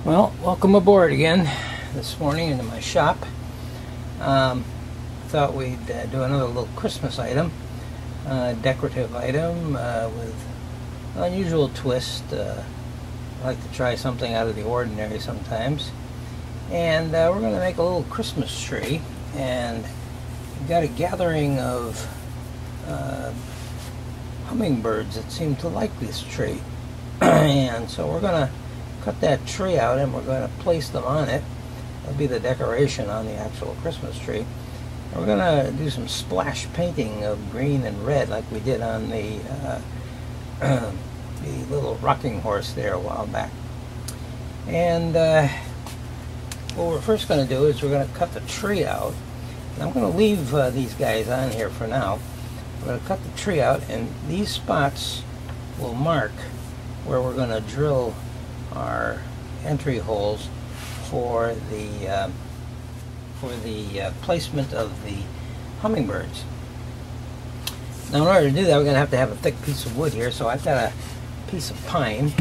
Well, welcome aboard again this morning into my shop. Thought we'd do another little Christmas item, decorative item with an unusual twist. I like to try something out of the ordinary sometimes. And we're going to make a little Christmas tree, and we've got a gathering of hummingbirds that seem to like this tree. And so we're going to cut that tree out and we're going to place them on it. That'll be the decoration on the actual Christmas tree. And we're going to do some splash painting of green and red like we did on the little rocking horse there a while back. And what we're first going to do is we're going to cut the tree out. And I'm going to leave these guys on here for now. We're going to cut the tree out, and these spots will mark where we're going to drill our entry holes for the placement of the hummingbirds. Now, in order to do that, we're going to have a thick piece of wood here. So I've got a piece of pine,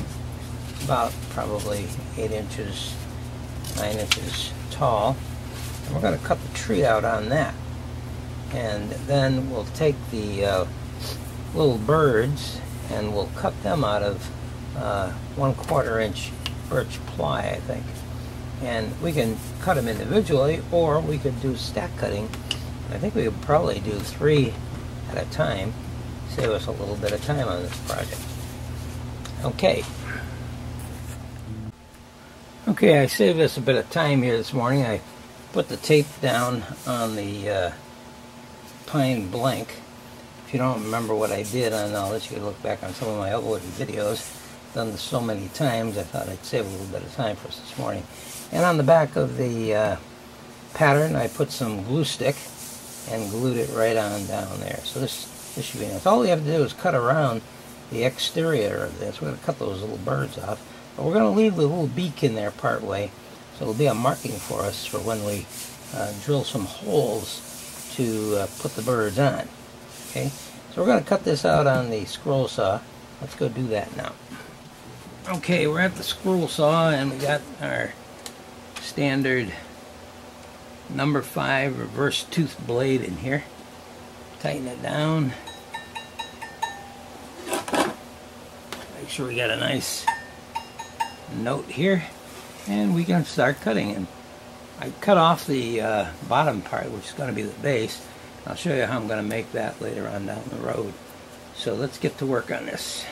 about probably 8 inches, 9 inches tall, and we're going to cut the tree out on that. And then we'll take the little birds and we'll cut them out of 1/4 inch birch ply, I think. And we can cut them individually, or we could do stack cutting. I think we could probably do 3 at a time, save us a little bit of time on this project. Okay, I saved us a bit of time here this morning. I put the tape down on the pine blank. If you don't remember what I did on all this, you can look back on some of my uploaded videos. Done this so many times, I thought I'd save a little bit of time for us this morning. And on the back of the pattern, I put some glue stick and glued it right on down there. So this should be nice. All we have to do is cut around the exterior of this. We're going to cut those little birds off, but we're going to leave the little beak in there part way, so it'll be a marking for us for when we drill some holes to put the birds on. Okay, so we're going to cut this out on the scroll saw. Let's go do that now. Okay, we're at the scroll saw, and we got our standard number 5 reverse tooth blade in here. Tighten it down. Make sure we got a nice note here, and we can start cutting. And I cut off the bottom part, which is going to be the base. I'll show you how I'm going to make that later on down the road. So let's get to work on this.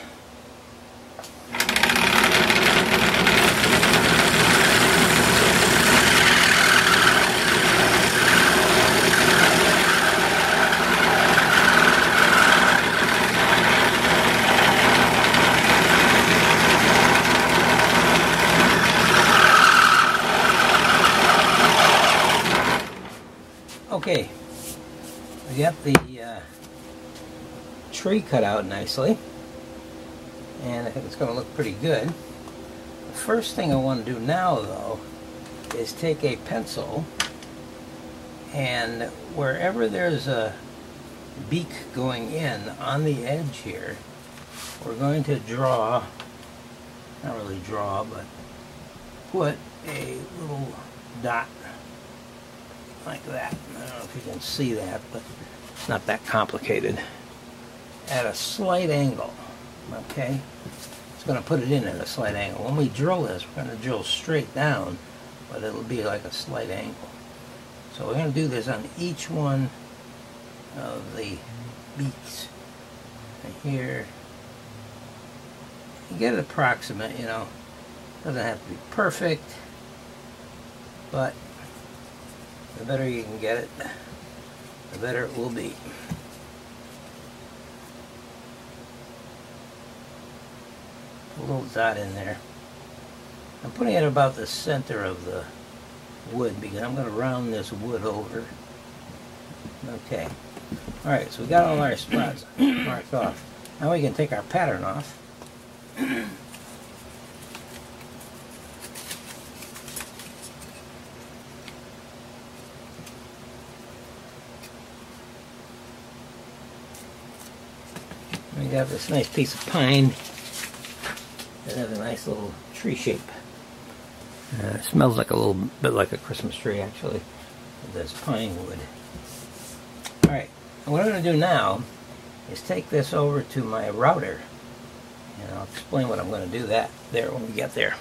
Okay, we got the tree cut out nicely, and I think it's going to look pretty good. The first thing I want to do now, though, is take a pencil, and wherever there's a beak going in on the edge here, we're going to draw, not really draw, but put a little dot like that. I don't know if you can see that, but it's not that complicated. At a slight angle, okay? It's going to put it in at a slight angle. When we drill this, we're going to drill straight down, but it'll be like a slight angle. So we're going to do this on each one of the beaks. Right here. You get it approximate, you know. Doesn't have to be perfect, but the better you can get it, the better it will be. A little dot in there. I'm putting it about the center of the wood because I'm going to round this wood over. Okay. Alright, so we got all our spots marked off. Now we can take our pattern off. We got this nice piece of pine that has a nice little tree shape. It smells like a little bit like a Christmas tree, actually, with this pine wood. Alright, what I'm going to do now is take this over to my router, and I'll explain what I'm going to do there when we get there.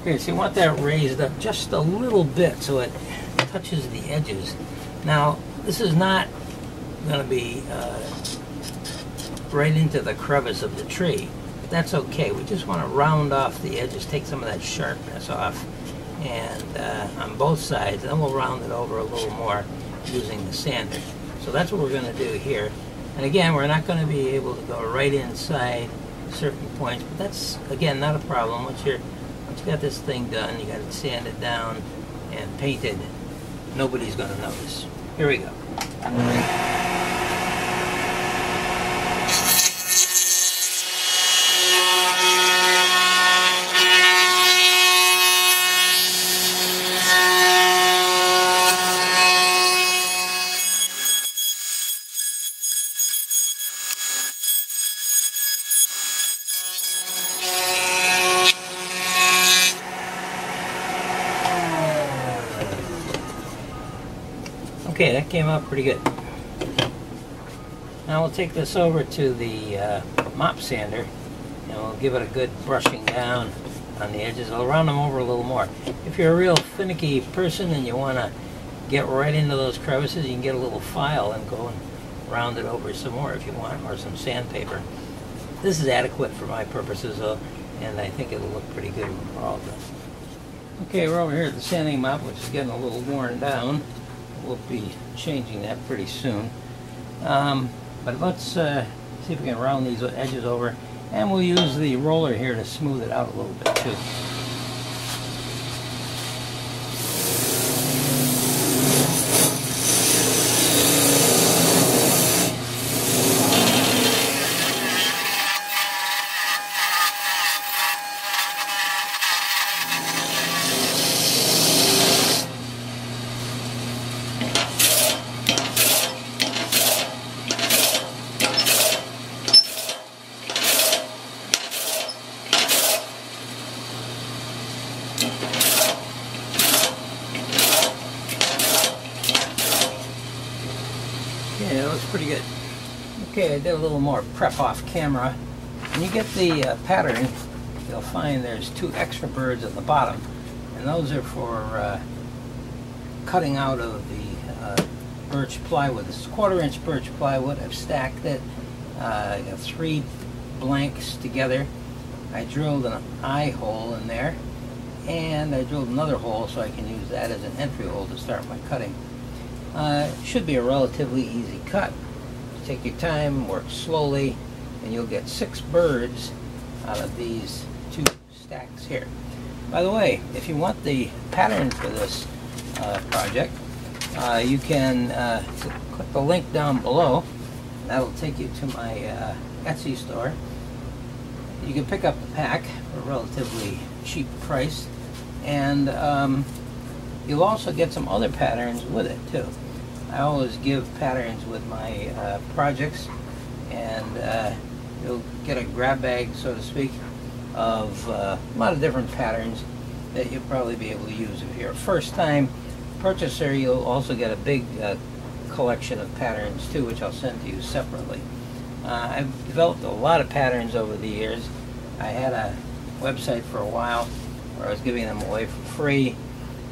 Okay, so you want that raised up just a little bit so it touches the edges. Now, this is not going to be right into the crevice of the tree, but that's okay. We just want to round off the edges, take some of that sharpness off, and on both sides, then we'll round it over a little more using the sander. So that's what we're going to do here. And again, we're not going to be able to go right inside certain points, but that's, again, not a problem. Once you got this thing done, you got it sanded down and painted, nobody's going to notice. Here we go. Okay, that came out pretty good. Now we'll take this over to the mop sander and we'll give it a good brushing down on the edges. I'll round them over a little more. If you're a real finicky person and you want to get right into those crevices, you can get a little file and go and round it over some more if you want, or some sandpaper. This is adequate for my purposes, and I think it'll look pretty good when we're all done. Okay, we're over here at the sanding mop, which is getting a little worn down. We'll be changing that pretty soon. But let's see if we can round these edges over, and we'll use the roller here to smooth it out a little bit too. Yeah, that looks pretty good. Okay, I did a little more prep off camera. When you get the pattern, you'll find there's 2 extra birds at the bottom, and those are for cutting out of the birch plywood. This is 1/4 inch birch plywood. I've stacked it. I got 3 blanks together. I drilled an eye hole in there, and I drilled another hole so I can use that as an entry hole to start my cutting. Should be a relatively easy cut. Take your time, work slowly, and you'll get 6 birds out of these 2 stacks here. By the way, if you want the pattern for this project, you can click the link down below. That'll take you to my Etsy store. You can pick up the pack for a relatively cheap price, and you'll also get some other patterns with it too. I always give patterns with my projects, and you'll get a grab bag, so to speak, of a lot of different patterns that you'll probably be able to use. If you're a first-time purchaser, you'll also get a big collection of patterns too, which I'll send to you separately. I've developed a lot of patterns over the years. I had a website for a while where I was giving them away for free,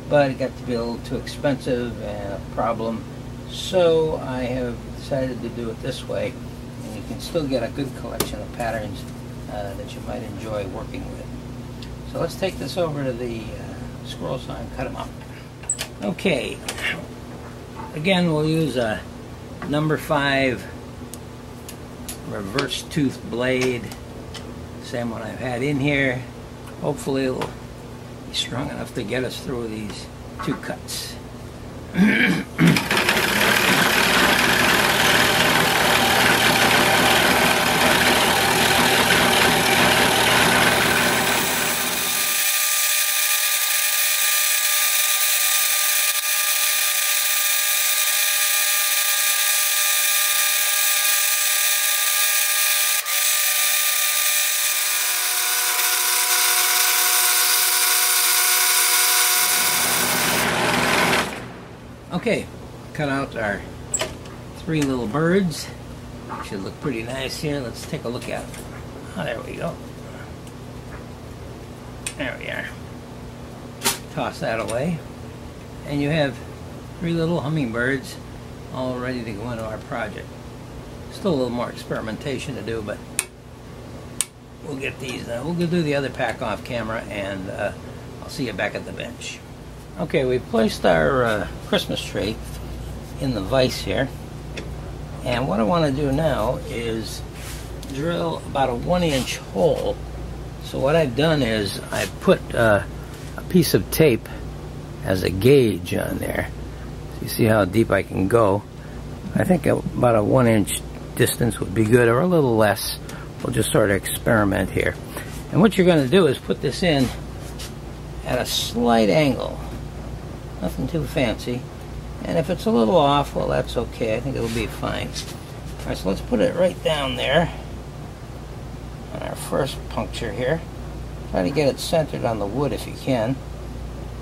but it got to be a little too expensive and a problem. So I have decided to do it this way, and you can still get a good collection of patterns that you might enjoy working with. So let's take this over to the scroll saw and cut them up. Okay, again we'll use a number 5 reverse tooth blade, same one I've had in here. Hopefully it'll be strong enough to get us through these 2 cuts. Okay, cut out our 3 little birds. Should look pretty nice here. Let's take a look at them. Oh, there we go. There we are. Toss that away. And you have 3 little hummingbirds all ready to go into our project. Still a little more experimentation to do, but we'll get these. We'll do the other pack off camera, and I'll see you back at the bench. Okay, we placed our Christmas tree in the vise here, and what I want to do now is drill about a 1-inch hole. So what I've done is I put a piece of tape as a gauge on there. So you see how deep I can go. I think about a 1-inch distance would be good, or a little less. We'll just sort of experiment here. And what you're going to do is put this in at a slight angle. Nothing too fancy. And if it's a little off, well, that's okay. I think it'll be fine. All right, so let's put it right down there on our first puncture here. Try to get it centered on the wood if you can.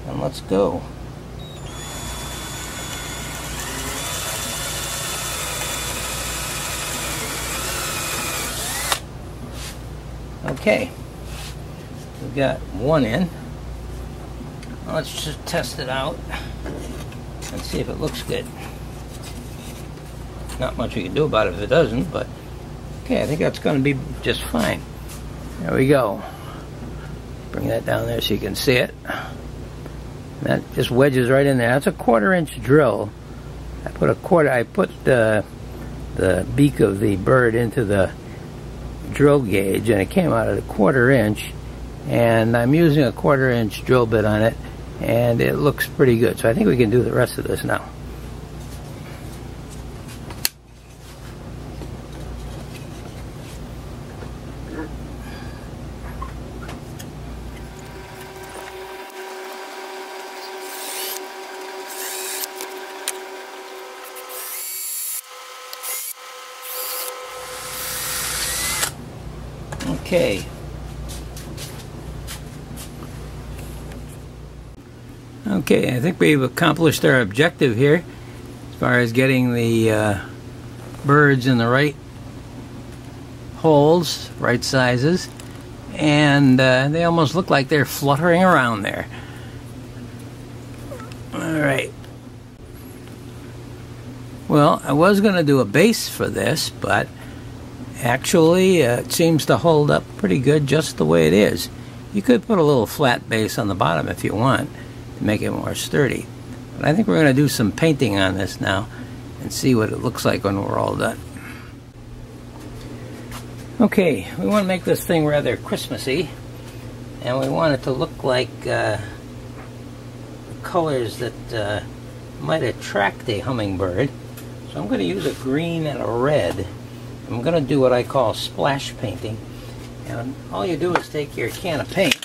And let's go. Okay, we've got 1 in. Now let's just test it out and see if it looks good. Not much we can do about it if it doesn't, but okay, I think that's going to be just fine. There we go. Bring that down there so you can see it. That just wedges right in there. That's a 1/4-inch drill. I put the beak of the bird into the drill gauge, and it came out at a 1/4 inch, and I'm using a 1/4 inch drill bit on it, and it looks pretty good. So I think we can do the rest of this now. Okay. Okay, I think we've accomplished our objective here as far as getting the birds in the right holes, right sizes, and they almost look like they're fluttering around there. Alright. Well, I was going to do a base for this, but actually, it seems to hold up pretty good just the way it is. You could put a little flat base on the bottom if you want to make it more sturdy. But I think we're going to do some painting on this now and see what it looks like when we're all done. Okay, we want to make this thing rather Christmassy, and we want it to look like colors that might attract a hummingbird. So I'm going to use a green and a red. I'm going to do what I call splash painting, and all you do is take your can of paint. In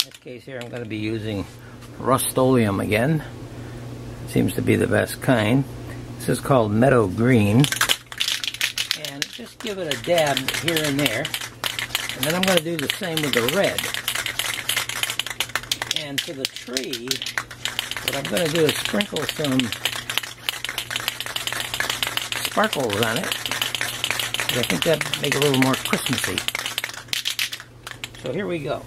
this case here I'm going to be using Rust-Oleum again. Seems to be the best kind. This is called Meadow Green, and just give it a dab here and there, and then I'm going to do the same with the red. And for the tree, what I'm going to do is sprinkle some sparkles on it. I think that'd make it a little more Christmassy. So here we go.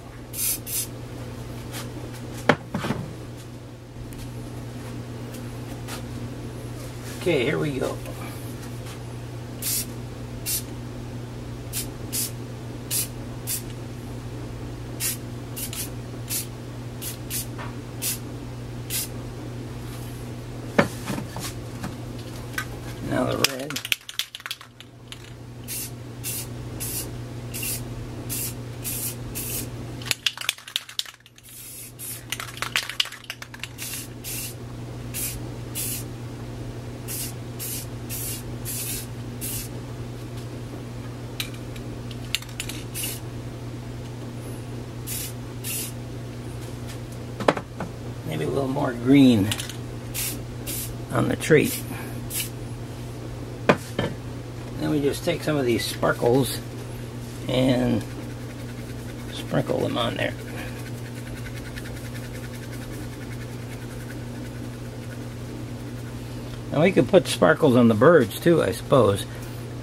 Okay, here we go. Now the red. Maybe a little more green on the tree. Then we just take some of these sparkles and sprinkle them on there. Now we could put sparkles on the birds too, I suppose,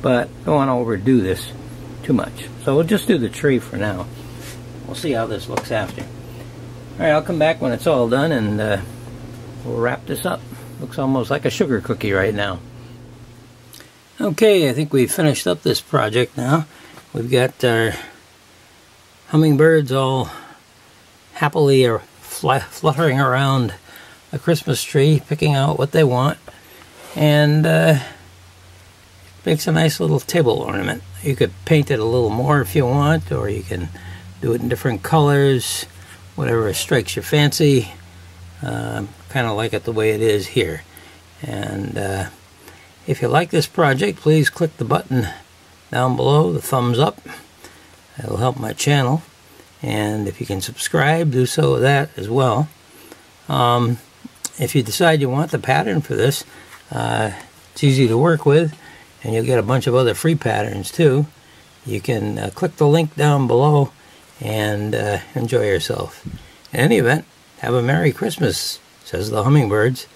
but I don't want to overdo this too much. So we'll just do the tree for now. We'll see how this looks after. Alright, I'll come back when it's all done and we'll wrap this up. Looks almost like a sugar cookie right now. Okay, I think we've finished up this project now. We've got our hummingbirds all happily fluttering around a Christmas tree, picking out what they want. And makes a nice little table ornament. You could paint it a little more if you want, or you can do it in different colors, whatever strikes your fancy. Kind of like it the way it is here. And if you like this project, please click the button down below, the thumbs up. That'll help my channel. And if you can subscribe, do so with that as well. If you decide you want the pattern for this, it's easy to work with, and you'll get a bunch of other free patterns too. You can click the link down below and enjoy yourself. In any event, have a Merry Christmas, says the Hummingbirds.